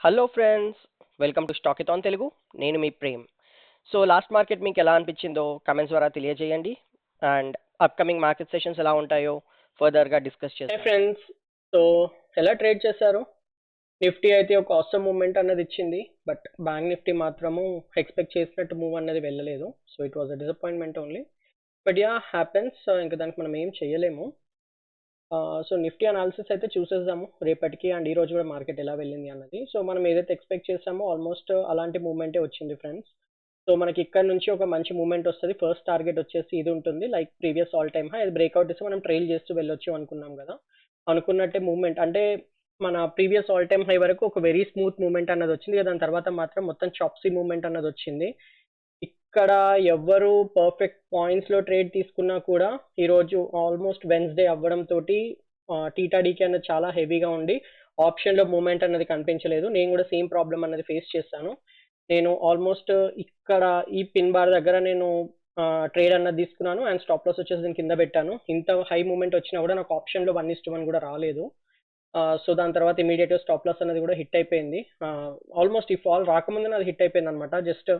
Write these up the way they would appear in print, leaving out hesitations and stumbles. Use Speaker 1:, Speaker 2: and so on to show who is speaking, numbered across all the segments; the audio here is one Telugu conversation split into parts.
Speaker 1: Hello friends, welcome to Stockathon Telugu. నేను మీ ప్రేమ్. సో లాస్ట్ మార్కెట్ మీకు ఎలా అనిపించిందో కమెంట్స్ ద్వారా తెలియజేయండి. అండ్ అప్కమింగ్ మార్కెట్ సెషన్స్ ఎలా ఉంటాయో ఫర్దర్గా డిస్కస్ చేస్తాం. ఫ్రెండ్స్, సో ఎలా ట్రేడ్ చేశారు? నిఫ్టీ అయితే ఒక ఆసమ్ మూవ్మెంట్ అన్నది ఇచ్చింది, బట్ బ్యాంక్ నిఫ్టీ మాత్రము ఎక్స్పెక్ట్ చేసినట్టు మూవ్ అన్నది వెళ్ళలేదు. So it was a disappointment only. But yeah happens. ఇంకా దానికి మనం ఏం చేయలేము. సో నిఫ్టీ అనాలిసిస్ అయితే చూసేద్దాము రేపటికి, అండ్ ఈ రోజు కూడా మార్కెట్ ఎలా వెళ్ళింది అన్నది. సో మనం ఏదైతే ఎక్స్పెక్ట్ చేసామో ఆల్మోస్ట్ అలాంటి మూవ్మెంటే వచ్చింది ఫ్రెండ్స్. సో మనకి ఇక్కడ నుంచి ఒక మంచి మూవ్మెంట్ వస్తుంది. ఫస్ట్ టార్గెట్ వచ్చేసి ఇది ఉంటుంది, like previous all time high. అది బ్రేక్అవుట్ ఇస్తే మనం ట్రైల్ చేస్తూ వెళ్ళొచ్చు అనుకున్నాం కదా. అనుకున్నట్టే మూవ్మెంట్ అంటే మన ప్రీవియస్ ఆల్ టైమ్ హై వరకు ఒక వెరీ స్మూత్ మూవ్మెంట్ అన్నది వచ్చింది. దాని తర్వాత మాత్రం మొత్తం చాప్సీ మూవ్మెంట్ అన్నది వచ్చింది. ఇక్కడ ఎవరు పర్ఫెక్ట్ పాయింట్స్ లో ట్రేడ్ తీసుకున్నా కూడా ఈరోజు ఆల్మోస్ట్ వెన్స్డే అవ్వడం తోటి టీటాడీకి అన్నది చాలా హెవీగా ఉండి ఆప్షన్ లో మూమెంట్ అన్నది కనిపించలేదు. నేను కూడా సేమ్ ప్రాబ్లం అన్నది ఫేస్ చేస్తాను. నేను ఆల్మోస్ట్ ఇక్కడ ఈ పిన్ బార్ దగ్గర నేను ట్రేడ్ అన్నది తీసుకున్నాను, అండ్ స్టాప్ లాస్ వచ్చేసి దీని కింద పెట్టాను. ఇంత హై మూమెంట్ వచ్చినా కూడా నాకు ఆప్షన్ లో 1:1 కూడా రాలేదు. సో దాని తర్వాత ఇమీడియట్ స్టాప్ లాస్ అనేది కూడా హిట్ అయిపోయింది. ఆల్మోస్ట్ ఈ ఫాల్ రాకముందు అది హిట్ అయిపోయింది అనమాట. జస్ట్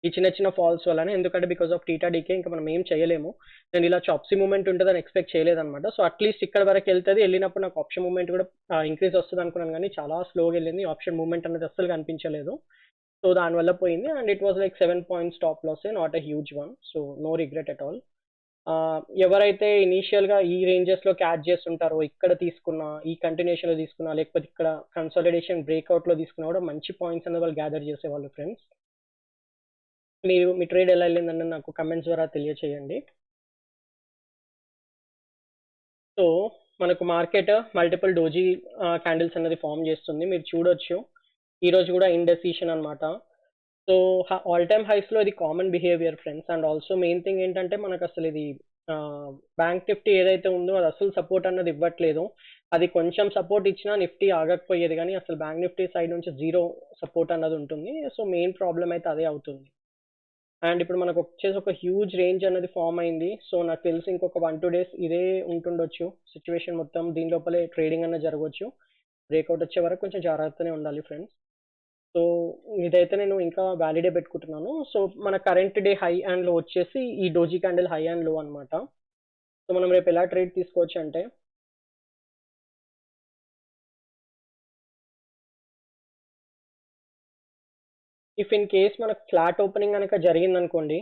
Speaker 1: ఈ చిన్న చిన్న ఫాల్స్ వల్లనే, ఎందుకంటే బికాస్ ఆఫ్ టీటా డీకే ఇంకా మనం ఏం చేయలేము. నేను ఇలా చాప్సీ మూమెంట్ ఉంటుందని ఎక్స్పెక్ట్ చేయలేదన్నమాట. సో అట్లీస్ట్ ఇక్కడ వరకు వెళ్తుంది, వెళ్ళినప్పుడు నాకు ఆప్షన్ మూమెంట్ కూడా ఇంక్రీజ్ వస్తుంది అనుకున్నాను, కానీ చాలా స్లోగా వెళ్ళింది. ఆప్షన్ మూమెంట్ అనేది అస్సలు కనిపించలేదు. సో దానివల్ల పోయింది, and it was like 7 points stop loss, not a huge one. So no regret at all. ఎవరైతే ఇనీషియల్ గా ఈ రేంజెస్ లో క్యాచ్ చేస్తుంటారో, ఇక్కడ తీసుకున్నా, ఈ కంటిన్యూషన్ లో తీసుకున్నా, లేకపోతే ఇక్కడ కన్సాలిడేషన్ బ్రేక్అవుట్ లో తీసుకున్నా కూడా మంచి పాయింట్స్ అనేది వాళ్ళు గ్యాదర్ చేసేవాళ్ళు ఫ్రెండ్స్. మీరు మీ ట్రేడ్ ఎలా వెళ్ళిందని నాకు కమెంట్స్ ద్వారా తెలియచేయండి. సో మనకు మార్కెట్ మల్టిపుల్ డోజీ క్యాండిల్స్ అనేది ఫామ్ చేస్తుంది, మీరు చూడొచ్చు. ఈ రోజు కూడా ఇండెసిషన్ అనమాట. సో ఆల్ టైమ్ హైస్ లో ఇది common behaviour friends. And also main thing ఏంటంటే మనకు అసలు ఇది బ్యాంక్ నిఫ్టీ ఏదైతే ఉందో అది అసలు సపోర్ట్ అన్నది ఇవ్వట్లేదు. అది కొంచెం సపోర్ట్ ఇచ్చినా నిఫ్టీ ఆగకపోయేది, కానీ అసలు బ్యాంక్ నిఫ్టీ సైడ్ నుంచి జీరో సపోర్ట్ అన్నది ఉంటుంది. సో మెయిన్ ప్రాబ్లం అయితే అదే అవుతుంది. అండ్ ఇప్పుడు మనకు వచ్చేసి ఒక హ్యూజ్ రేంజ్ అనేది ఫామ్ అయింది. సో నాకు తెలిసి ఇంకొక 1-2 డేస్ ఇదే ఉంటుండొచ్చు సిచ్యువేషన్ మొత్తం. దీని లోపలే ట్రేడింగ్ అన్నది జరగవచ్చు. బ్రేక్అవుట్ వచ్చే వరకు కొంచెం జాగ్రత్తనే ఉండాలి ఫ్రెండ్స్. సో ఇదైతే నేను ఇంకా వ్యాలిడే పెట్టుకుంటున్నాను. సో మన కరెంట్ డే హై అండ్ లో వచ్చేసి ఈ డోజీ క్యాండిల్ హై అండ్ లో అనమాట. సో మనం రేపు ఎలా ట్రేడ్ తీసుకోవచ్చు అంటే, ఇఫ్ ఇన్ కేస్ మనకు ఫ్లాట్ ఓపెనింగ్ కనుక జరిగింది అనుకోండి,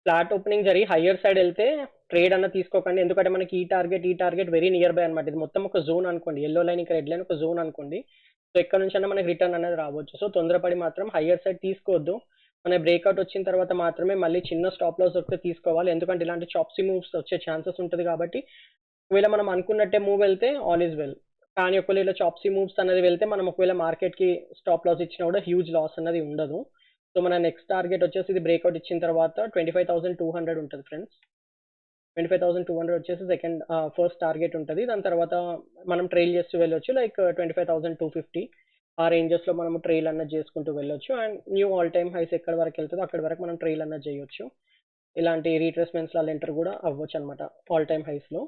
Speaker 1: ఫ్లాట్ ఓపెనింగ్ జరిగి హయ్యర్ సైడ్ వెళ్తే ట్రేడ్ అన్న తీసుకోకండి. ఎందుకంటే మనకి ఈ టార్గెట్ వెరీ నియర్ బై అనమాట. ఇది మొత్తం ఒక జోన్ అనుకోండి, ఎల్లో లైన్ ఇంకా రెడ్ లైన్ ఒక జోన్ అనుకోండి. సో ఇక్కడ నుంచి అన్న మనకి రిటర్న్ అనేది రావచ్చు. సో తొందరపడి మాత్రం హయ్యర్ సైడ్ తీసుకోవద్దు. మన బ్రేక్అవుట్ వచ్చిన తర్వాత మాత్రమే మళ్ళీ చిన్న స్టాప్ లాస్ దొరికితే తీసుకోవాలి, ఎందుకంటే ఇలాంటి చాప్సీ మూవ్స్ వచ్చే ఛాన్సెస్ ఉంటుంది కాబట్టి. ఒకవేళ మనం అనుకున్నట్టే మూవ్ వెళ్తే ఆల్ ఈజ్ వెల్, కానీ ఒకవేళ చాప్సీ మూవ్స్ అనేది వెళ్తే మనం ఒకవేళ మార్కెట్కి స్టాప్ లాస్ ఇచ్చినా కూడా హ్యూజ్ లాస్ అనేది ఉండదు. సో మన నెక్స్ట్ టార్గెట్ వచ్చేసి ఇది బ్రేక్అవుట్ ఇచ్చిన తర్వాత 25,200 ఉంటుంది ఫ్రెండ్స్. 25,200 వచ్చేసి ఫస్ట్ టార్గెట్ ఉంటుంది. దాని తర్వాత మనం ట్రైల్ చేస్తూ వెళ్ళొచ్చు, లైక్ 25,250 ఆ రేంజెస్ లో మనం ట్రైల్ అన్నది చేసుకుంటూ వెళ్ళొచ్చు. And new all time highs ఎక్కడ వరకు వెళ్తుందో అక్కడ వరకు మనం ట్రైల్ అన్నది చేయొచ్చు. ఇలాంటి రీట్రేస్మెంట్స్ లా ఎంటర్ కూడా అవ్వచ్చు అనమాట ఆల్ టైమ్ హైస్ లో,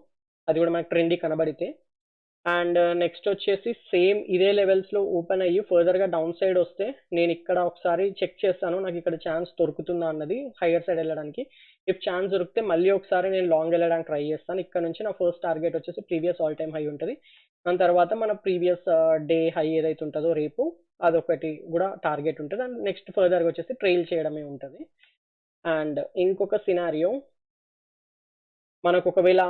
Speaker 1: అది కూడా మనకి ట్రెండీ కనబడితే. అండ్ నెక్స్ట్ వచ్చేసి సేమ్ ఇదే లెవెల్స్ లో ఓపెన్ అయ్యి ఫర్దర్ గా డౌన్ సైడ్ వస్తే నేను ఇక్కడ ఒకసారి చెక్ చేస్తాను, నాకు ఇక్కడ ఛాన్స్ దొరుకుతుందా అన్నది హైయర్ సైడ్ వెళ్ళడానికి. ఇఫ్ ఛాన్స్ దొరికితే మళ్ళీ ఒకసారి నేను లాంగ్ వెళ్ళడానికి ట్రై చేస్తాను. ఇక్కడ నుంచి నా ఫస్ట్ టార్గెట్ వచ్చేసి ప్రీవియస్ ఆల్ టైమ్ హై ఉంటుంది. దాని తర్వాత మన ప్రీవియస్ డే హై ఏదైతే ఉంటుందో రేపు, అదొకటి కూడా టార్గెట్ ఉంటుంది. అండ్ నెక్స్ట్ ఫర్దర్గా వచ్చేసి ట్రైల్ చేయడమే ఉంటుంది. అండ్ ఇంకొక సినారియో, మనకు ఒకవేళ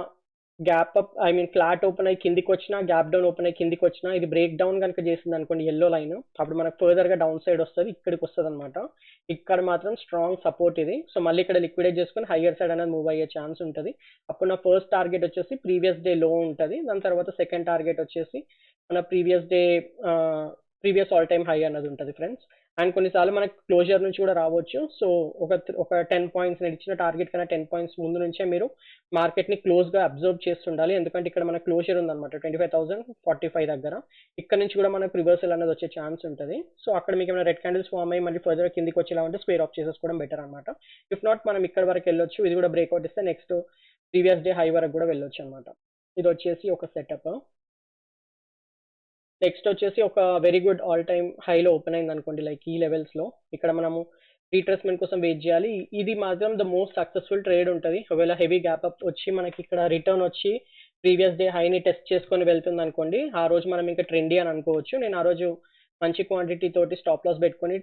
Speaker 1: గ్యాప్ అప్ ఫ్లాట్ ఓపెన్ అయ్యి కిందికి వచ్చినా, గ్యాప్ డౌన్ ఓపెన్ అయ్యి కిందికి వచ్చినా, ఇది బ్రేక్ డౌన్ కనుక చేసింది అనుకోండి ఎల్లో లైన్, అప్పుడు మనకు ఫర్దర్ గా డౌన్ సైడ్ వస్తుంది, ఇక్కడికి వస్తుంది అనమాట. ఇక్కడ మాత్రం స్ట్రాంగ్ సపోర్ట్ ఇది. సో మళ్ళీ ఇక్కడ లిక్విడేట్ చేసుకుని హయ్యర్ సైడ్ అనేది మూవ్ అయ్యే ఛాన్స్ ఉంటుంది. అప్పుడు నా ఫస్ట్ టార్గెట్ వచ్చేసి ప్రీవియస్ డే లో ఉంటుంది. దాని తర్వాత సెకండ్ టార్గెట్ వచ్చేసి మన ప్రీవియస్ ఆల్ టైమ్ హై అన్నది ఉంటుంది ఫ్రెండ్స్. అండ్ కొన్నిసార్లు మనకి క్లోజర్ నుంచి కూడా రావచ్చు. సో ఒక 10 పాయింట్స్ నేను ఇచ్చిన టార్గెట్ కన్నా 10 పాయింట్స్ ముందు నుంచే మీరు మార్కెట్ ని క్లోజ్ గా అబ్జర్వ్ చేస్తుండాలి, ఎందుకంటే ఇక్కడ మన క్లోజర్ ఉందన్నమాట 25,045 దగ్గర. ఇక్కడ నుంచి కూడా మనకు రివర్సల్ అనేది వచ్చే ఛాన్స్ ఉంటుంది. సో అక్కడ మీకు ఏమైనా రెడ్ క్యాండిల్స్ ఫామ్ అయ్యి మళ్ళీ ఫర్దర్ కిందికి వచ్చేలా ఉంటే స్క్వేర్ ఆఫ్ చేసేసుకోవడం బెటర్ అనమాట. ఇఫ్ నాట్ మనం ఇక్కడ వరకు వెళ్ళొచ్చు, ఇది కూడా బ్రేక్అవుట్ ఇస్తే నెక్స్ట్ ప్రీవియస్ డే హై వరకు కూడా వెళ్ళొచ్చు అనమాట. ఇది వచ్చేసి ఒక సెటప్. నెక్స్ట్ వచ్చేసి ఒక వెరీ గుడ్ ఆల్ టైమ్ హైలో ఓపెన్ అయింది అనుకోండి, లైక్ ఈ లెవెల్స్లో. ఇక్కడ మనము రీట్రేస్మెంట్ కోసం వెయిట్ చేయాలి. ఇది మాత్రం ద మోస్ట్ సక్సెస్ఫుల్ ట్రేడ్ ఉంటుంది. ఒకవేళ హెవీ గ్యాప్ అప్ వచ్చి మనకి ఇక్కడ రిటర్న్ వచ్చి ప్రీవియస్ డే హైని టెస్ట్ చేసుకొని వెళ్తుంది అనుకోండి, ఆ రోజు మనం ఇంకా ట్రెండీ అని అనుకోవచ్చు. నేను ఆ రోజు మంచి క్వాంటిటీ తోటి స్టాప్ లాస్ పెట్టుకొని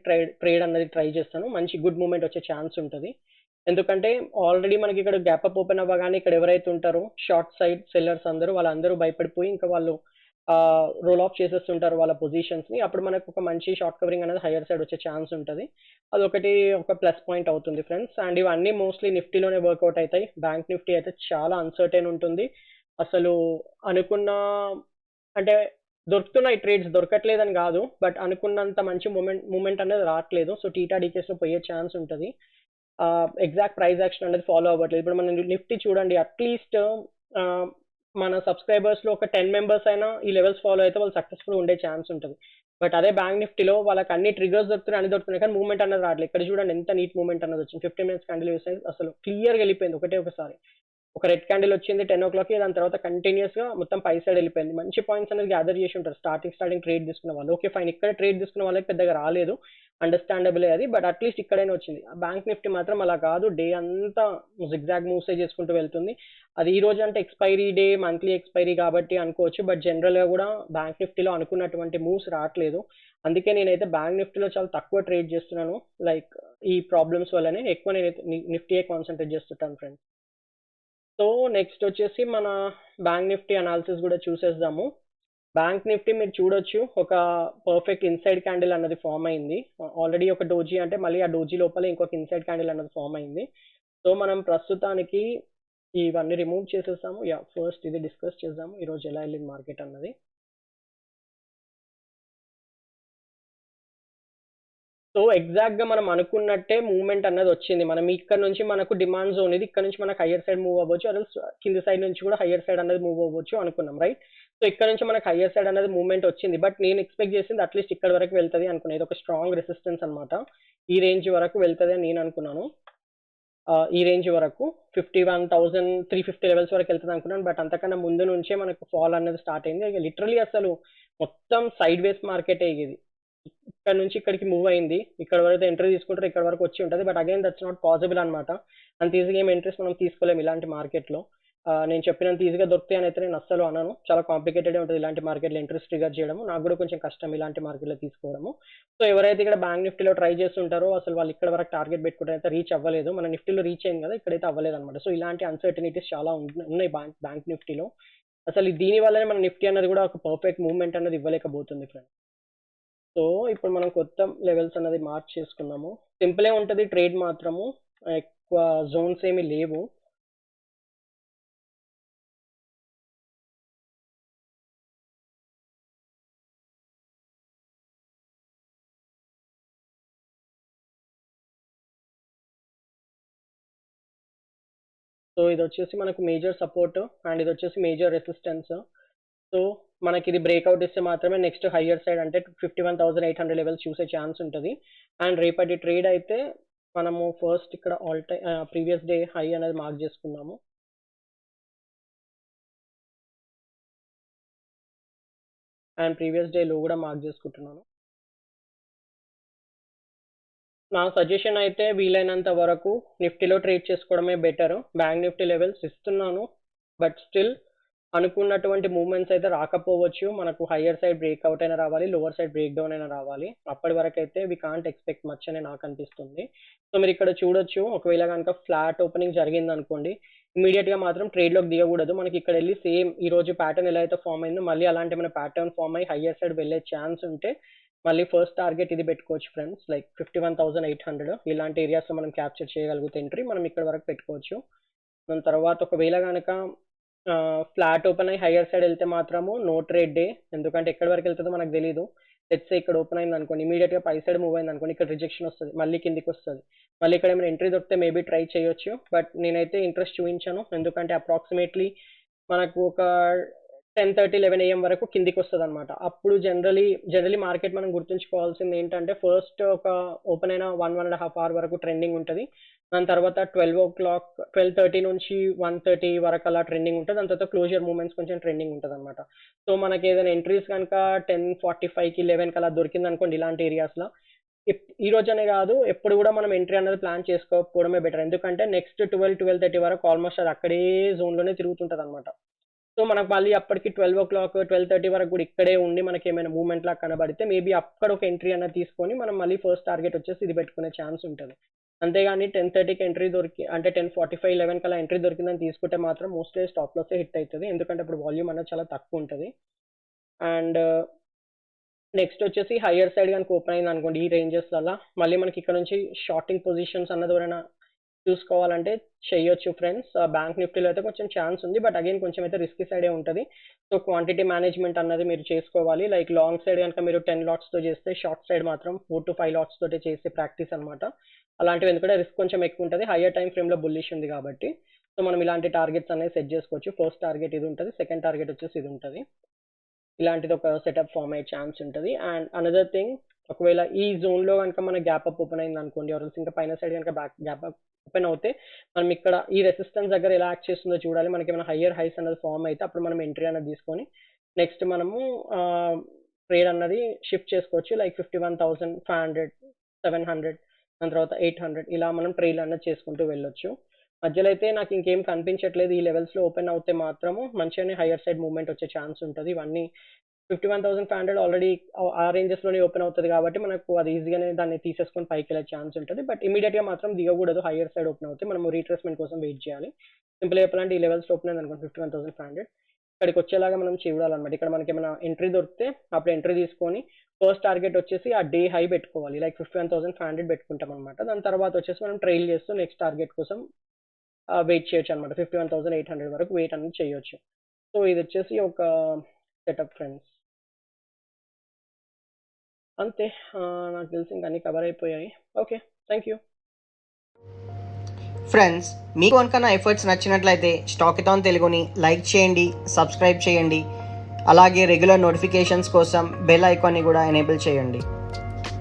Speaker 1: ట్రేడ్ అన్నది ట్రై చేస్తాను. మంచి గుడ్ మూమెంట్ వచ్చే ఛాన్స్ ఉంటుంది. ఎందుకంటే ఆల్రెడీ మనకి ఇక్కడ గ్యాప్ అప్ ఓపెన్ అవ్వగానే ఇక్కడ ఎవరైతే ఉంటారో షార్ట్ సైడ్ సెల్లర్స్ వాళ్ళందరూ భయపడిపోయి ఇంకా వాళ్ళు రోల్ ఆఫ్ చేసేస్తుంటారు వాళ్ళ పొజిషన్స్ని. అప్పుడు మనకు ఒక మంచి షార్ట్ కవరింగ్ అనేది హైయర్ సైడ్ వచ్చే ఛాన్స్ ఉంటుంది. అదొకటి ఒక ప్లస్ పాయింట్ అవుతుంది ఫ్రెండ్స్. అండ్ ఇవన్నీ మోస్ట్లీ నిఫ్టీలోనే వర్కౌట్ అవుతాయి. బ్యాంక్ నిఫ్టీ అయితే చాలా అన్సర్టైన్ ఉంటుంది. అసలు అనుకున్న అంటే దొరుకుతున్నాయి ట్రేడ్స్, దొరకట్లేదని కాదు, బట్ అనుకున్నంత మంచి మూమెంట్ అనేది రావట్లేదు. సో టీటా డీకేస్లో పోయే ఛాన్స్ ఉంటుంది. ఎగ్జాక్ట్ ప్రైస్ యాక్షన్ అనేది ఫాలో అవ్వట్లేదు. ఇప్పుడు మనం నిఫ్టీ చూడండి, అట్లీస్ట్ మన సబ్స్క్రైబర్స్లో ఒక 10 మెంబర్స్ అయినా ఈ లెవెల్స్ ఫాలో అయితే వాళ్ళు సక్సెస్ఫుల్ ఉండే ఛాన్స్ ఉంటుంది. బట్ అదే బ్యాంక్ నిఫ్టీలో వాళ్ళకి అన్ని ట్రిగర్స్ దొరుకుతున్నాయి, అన్ని దొరుకుతున్నాయి, కానీ మూవ్మెంట్ అనేది రావట్లేదు. ఇక్కడ చూడండి ఎంత నీట్ మూవ్మెంట్ అనేది వచ్చింది. 15 మినిట్స్ క్యాండిల్ యూస్ అయింది, అసలు క్లియర్గా వెళ్ళిపోయింది ఒకసారి. ఒక రెడ్ క్యాండిల్ వచ్చింది 10 o'clockకి, దాని తర్వాత కంటిన్యూస్గా మొత్తం పై సైడ్ వెళ్ళిపోయింది. మంచి పాయింట్స్ అనేది గ్యాదర్ చేసి ఉంటారు స్టార్టింగ్ ట్రేడ్ తీసుకున్న వాళ్ళు. ఓకే ఫైన్, ఇక్కడ ట్రేడ్ తీసుకున్న వాళ్ళకి పెద్దగా రాలేదు, అండర్స్టాండబుల్ అది, బట్ అట్లీస్ట్ ఇక్కడైనా వచ్చింది. బ్యాంక్ నిఫ్టీ మాత్రం అలా కాదు, డే అంతా జిగ్జాగ్ మూవ్స్ చేసుకుంటూ వెళ్తుంది. అది ఈ రోజు అంటే ఎక్స్పైరీ డే, మంత్లీ ఎక్స్పైరీ కాబట్టి అనుకోవచ్చు, బట్ జనరల్గా కూడా బ్యాంక్ నిఫ్టీలో అనుకున్నటువంటి మూవ్స్ రావట్లేదు. అందుకే నేనైతే బ్యాంక్ నిఫ్టీలో చాలా తక్కువ ట్రేడ్ చేస్తున్నాను. లైక్ ఈ ప్రాబ్లమ్స్ వల్లనే ఎక్కువ నేనైతే నిఫ్టీయే కాన్సన్ట్రేట్ చేస్తుంటాను ఫ్రెండ్స్. సో నెక్స్ట్ వచ్చేసి మన బ్యాంక్ నిఫ్టీ అనాలిసిస్ కూడా చూసేద్దాము. బ్యాంక్ నిఫ్టీ మీరు చూడొచ్చు, ఒక పర్ఫెక్ట్ ఇన్సైడ్ క్యాండిల్ అన్నది ఫామ్ అయింది. ఆల్రెడీ ఒక డోజీ అంటే మళ్ళీ ఆ డోజీ లోపల ఇంకొక ఇన్సైడ్ క్యాండిల్ అన్నది ఫామ్ అయింది. సో మనం ప్రస్తుతానికి ఇవన్నీ రిమూవ్ చేసేసాము. ఫస్ట్ ఇది డిస్కస్ చేద్దాము ఈరోజు ఎలా వెళ్ళింది మార్కెట్ అన్నది. సో ఎగ్జాక్ట్గా మనం అనుకున్నట్టే మూవ్మెంట్ అన్నది వచ్చింది. మనం ఇక్కడ నుంచి మనకు డిమాండ్ జోన్ ఇది, ఇక్కడ నుంచి మనకు హయ్యర్ సైడ్ మూవ్ అవ్వచ్చు, అదే కింది సైడ్ నుంచి కూడా హయ్యర్ సైడ్ అనేది మూవ్ అవ్వచ్చు అనుకున్నాం, రైట్? సో ఇక్కడ నుంచి మనకు హయ్యర్ సైడ్ అనేది మూవ్మెంట్ వచ్చింది, బట్ నేను ఎక్స్పెక్ట్ చేసింది అట్లీస్ట్ ఇక్కడ వరకు వెళ్తుంది అనుకున్నాను. ఇది ఒక స్ట్రాంగ్ రెసిస్టెన్స్ అనమాట. ఈ రేంజ్ వరకు వెళ్తుంది అని నేను అనుకున్నాను. ఈ రేంజ్ వరకు 51,350 లెవెల్స్ వరకు వెళ్తుంది అనుకున్నాను, బట్ అంతకన్నా ముందు నుంచే మనకు ఫాల్ అనేది స్టార్ట్ అయింది. ఇక లిటరలీ అసలు మొత్తం సైడ్ వేస్ మార్కెటే ఇది. ఇక్కడ నుంచి ఇక్కడికి మూవ్ అయింది, ఇక్కడ వరకు ఎంట్రీ తీసుకుంటారు, ఇక్కడ వరకు వచ్చి ఉంటుంది, but again that's not possible అనమాట. అంత ఈజీగా ఏం ఎంట్రీస్ మనం తీసుకోలేము ఇలాంటి మార్కెట్లో. నేను చెప్పినంత ఈజీగా దొరుకుతాయి అని అయితే నేను అస్సలు అనను. చాలా కాంప్లికేటెడ్ ఉంటుంది ఇలాంటి మార్కెట్లో ఎంట్రీస్ ట్రిగర్ చేయడము. నాకు కూడా కొంచెం కష్టం ఇలాంటి మార్కెట్లో తీసుకోవడము. సో ఎవరైతే ఇక్కడ బ్యాంక్ నిఫ్టీలో ట్రై చేస్తుంటారో అసలు వాళ్ళు ఇక్కడ వరకు టార్గెట్ పెట్టుకుంటే అయితే రీచ్ అవ్వలేదు. మన నిఫ్టీలో రీచ్ అయింది కదా, ఇక్కడైతే అవ్వలేదు అనమాట. సో ఇలాంటి అన్సర్టనిటీస్ చాలా ఉన్నాయి బ్యాంక్ నిఫ్టీలో. అసలు దీని వల్లనే మన నిఫ్టీ అన్నది కూడా ఒక పర్ఫెక్ట్ మూవ్మెంట్ అనేది ఇవ్వలేకపోతుంది ఫ్రెండ్స్. సో ఇప్పుడు మనం కొత్త లెవెల్స్ అనేది మార్క్ చేసుకున్నాము. సింపులే ఉంటుంది ట్రేడ్ మాత్రము, ఎక్కువ జోన్స్ ఏమీ లేవు. సో ఇది వచ్చేసి మనకు మేజర్ సపోర్ట్ అండ్ ఇది వచ్చేసి మేజర్ రెసిస్టెన్స్. సో మనకి ఇది బ్రేక్అవుట్ ఇస్తే మాత్రమే నెక్స్ట్ హయ్యర్ సైడ్ అంటే 51,800 లెవెల్స్ చూసే ఛాన్స్ ఉంటుంది. అండ్ రేపటి ట్రేడ్ అయితే మనము ఫస్ట్ ఇక్కడ all time previous day high అనేది మార్క్ చేసుకున్నాము. అండ్ ప్రీవియస్ డే లో కూడా మార్క్ చేసుకుంటున్నాను. నా సజెషన్ అయితే వీలైనంత వరకు నిఫ్టీలో ట్రేడ్ చేసుకోవడమే బెటర్. బ్యాంక్ నిఫ్టీ లెవెల్స్ ఇస్తున్నాను, బట్ స్టిల్ అనుకున్నటువంటి మూవ్మెంట్స్ అయితే రాకపోవచ్చు. మనకు హయ్యర్ సైడ్ బ్రేక్అవుట్ అయినా రావాలి, లోవర్ సైడ్ బ్రేక్ డౌన్ అయినా రావాలి. అప్పటి వరకు అయితే వి కాంట్ ఎక్స్పెక్ట్ మచ్ అని నాకు అనిపిస్తుంది. సో మీరు ఇక్కడ చూడొచ్చు, ఒకవేళ కనుక ఫ్లాట్ ఓపెనింగ్ జరిగింది అనుకోండి, ఇమీడియట్గా మాత్రం ట్రేడ్లోకి దిగకూడదు. మనకి ఇక్కడ వెళ్ళి సేమ్ ఈ రోజు ప్యాటర్న్ ఎలా అయితే ఫామ్ అయిందో మళ్ళీ అలాంటి మన ప్యాటర్న్ ఫామ్ అయ్యి హయ్యర్ సైడ్ వెళ్ళే ఛాన్స్ ఉంటే మళ్ళీ ఫస్ట్ టార్గెట్ ఇది పెట్టుకోవచ్చు ఫ్రెండ్స్, లైక్ 51,800. ఇలాంటి ఏరియాస్లో మనం క్యాప్చర్ చేయగలిగితే ఎంట్రీ మనం ఇక్కడ వరకు పెట్టుకోవచ్చు. దాని తర్వాత ఒకవేళ కనుక ఫ్లాట్ ఓపెన్ అయ్యి హయ్యర్ సైడ్ వెళ్తే మాత్రము నో ట్రేడ్ డే, ఎందుకంటే ఎక్కడి వరకు వెళ్తుందో మనకు తెలియదు. లెట్స్ ఇక్కడ ఓపెన్ అయింది అనుకోండి, ఇమీడియట్గా పై సైడ్ మూవ్ అయింది అనుకోండి, ఇక్కడ రిజెక్షన్ వస్తుంది, మళ్ళీ కిందికి వస్తుంది. మళ్ళీ ఇక్కడ ఏమైనా ఎంట్రీ దొరికితే మేబీ ట్రై చేయొచ్చు, బట్ నేనైతే ఇంట్రెస్ట్ చూపించాను. ఎందుకంటే అప్రాక్సిమేట్లీ మనకు ఒక 10:30, 11 AM వరకు కిందికి వస్తదనమాట. అప్పుడు జనరలీ మార్కెట్ మనం గుర్తుంచుకోవాల్సింది ఏంటంటే, ఫస్ట్ ఒక ఓపెన్ అయిన 1 ½ అవర్ వరకు ట్రెండింగ్ ఉంటది. దాని తర్వాత 12:30 నుంచి 1:30 వరకు అలా ట్రెండింగ్ ఉంటది. దాని తర్వాత క్లోజర్ మూవ్‌మెంట్స్ కొంచెం ట్రెండింగ్ ఉంటదనమాట. సో, మనకేదైనా ఎంట్రీస్ గనక 10:45కి, 11కి అలా దొరికిందనుకోండి ఇలాంటి ఏరియాస్‌లో, ఈ రోజనే గాదు, ఎప్పుడు గూడా మనం ఎంట్రీ అన్నది ప్లాన్ చేసుకోకపోవడమే బెటర్. ఎందుకంటే నెక్స్ట్ 12:30 వరకు ఆల్‌మోస్ట్ అది అక్కడే జోన్‌లోనే తిరుగుతుంటదనమాట. సో, మనకు మళ్ళీ అప్పటికి 12:30 వరకు గూడా ఇక్కడే ఉండి మనకేమైనా మూవ్‌మెంట్ లాగా కనబడితే మేబీ అక్కడ ఒక ఎంట్రీ అన్నది తీసుకొని మనం మళ్ళీ ఫస్ట్ టార్గెట్ వచ్చేసి ఇది పెట్టుకునే ఛాన్స్ ఉంటది. అంతేగాని 10:30కి ఎంట్రీ దొరికి అంటే 10:45, 11 కల్లా ఎంట్రీ దొరికిందని తీసుకుంటే మాత్రం మోస్ట్‌లీ స్టాప్ లాసే హిట్ అయితది. ఎందుకంటే అప్పుడు వాల్యూమ్ అనేది చాలా తక్కువుంటది. అండ్ నెక్స్ట్ వచ్చేసి హైయర్ సైడ్ గనుక ఓపెన్ అయిందనుకోండి ఈ రేంజెస్‌లల్ల, మళ్ళీ మనకి ఇక్కడ నుంచి షార్టింగ్ పొజిషన్స్ అన్నది ఎవరైనా చూసుకోవాలంటే చెయ్యొచ్చు ఫ్రెండ్స్. బ్యాంక్ నిఫ్టీలో అయితే కొంచెం ఛాన్స్ ఉంది. బట్ అగైన్ కొంచెం అయితే రిస్కీ సైడే ఉంటది. సో, క్వాంటిటీ మేనేజ్‌మెంట్ అన్నది మీరు చేసుకోవాలి. లైక్ లాంగ్ సైడ్ గనుక మీరు 10 లాట్స్‌తో చేస్తే, షార్ట్ సైడ్ మాత్రం 4-5 లాట్స్ తోటే చేసే ప్రాక్టీస్ అనమాట. అలాంటివి ఎందుకంటే రిస్క్ కొంచెం ఎక్కువుంటది. హైయర్ టైమ్ ఫ్రేమ్‌లో బుల్లిష్ ఉంది కాబట్టి. సో, మనం ఇలాంటి టార్గెట్స్ అనేవి సెట్ చేసుకోవచ్చు. ఫస్ట్ టార్గెట్ ఇది ఉంటది. సెకండ్ టార్గెట్ వచ్చేసి ఇది ఉంటది. ఇలాంటిది ఒక సెటప్ ఫార్మ్ అయ్యే ఛాన్స్ ఉంటది. అండ్ అనదర్ థింగ్, ఒకవేళ ఈ జోన్‌లో గనుక మన గ్యాప్ అప్ ఓపెన్ అయిందనుకోండి, ఆర్ ఎల్స్ ఇంకా పైన సైడ్ గనుక గ్యాప్ అప్ ఓపెన్ అవుతే, మనం ఇక్కడ ఈ రెసిస్టెన్స్ దగ్గర ఎలా యాక్ట్ చేస్తుందో చూడాలి. మనకేమైనా హైయర్ హైస్ అన్నది ఫార్మ్ అయితే అప్పుడు మనం ఎంట్రీ అనేది తీసుకొని నెక్స్ట్ మనము ట్రేడ్ అన్నది షిఫ్ట్ చేసుకోవచ్చు. లైక్ 51,500, 700, దాని తర్వాత 800 ఇలా మనం ట్రేడ్ అన్నది చేసుకుంటూ వెళ్ళొచ్చు. మధ్యలో అయితే నాకు ఇంకేం కనిపించట్లేదు. ఈ లెవెల్స్‌లో ఓపెన్ అవుతే మాత్రము మంచిగానే హైయర్ సైడ్ మూవ్‌మెంట్ వచ్చే ఛాన్స్ ఉంటది. ఇవన్నీ 51,500 ఆల్రెడీ ఆ రేంజెస్‌లోనే ఓపెన్ అవుతది కాబట్టి మనకు అది ఈజీగానే దాన్ని తీసేసుకొని పైకెళ్ళే ఛాన్స్ ఉంటది. బట్ ఇమ్మీడియేట్‌గా మాత్రం దిగకూడదు. హైయర్ సైడ్ ఓపెన్ అవుతే మనము రీట్రేస్‌మెంట్ కోసం వెయిట్ చేయాలి. సింపుల్‌గా చెప్పాలంటే ఈ లెవెల్స్‌లో ఓపెన్ అయిందనుకోండి 51,500 ఇక్కడికి వచ్చేలాగా మనం చూడాలన్నమాట. ఇక్కడ మనకేమైనా ఎంట్రీ దొరికితే అప్పుడు ఎంట్రీ తీసుకొని ఫస్ట్ టార్గెట్ వచ్చేసి ఆ డే హై పెట్టుకోవాలి. లైక్ 51,500 పెట్టుకుంటామన్నమాట. దాని తర్వాత వచ్చేసి మనం ట్రైల్ చేస్తూ నెక్స్ట్ టార్గెట్ కోసం వెయిట్ చేయొచ్చనమాట. 51,800 వరకు వెయిట్ అనేది చేయొచ్చు. సో, ఇదొచ్చేసి ఒక సెటప్ ఫ్రెండ్స్. అంతే. నాకు తెలిసి ఇంక అన్నీ కవర్ అయిపోయాయి. ఓకే. Thank you.
Speaker 2: ఫ్రెండ్స్, మీకు కనుక నా ఎఫర్ట్స్ నచ్చినట్లయితే స్టాకిథాన్ తెలుగుని లైక్ చేయండి, సబ్స్క్రైబ్ చేయండి. అలాగే రెగ్యులర్ నోటిఫికేషన్స్ కోసం బెల్ ఐకాన్ని కూడా ఎనేబుల్ చేయండి.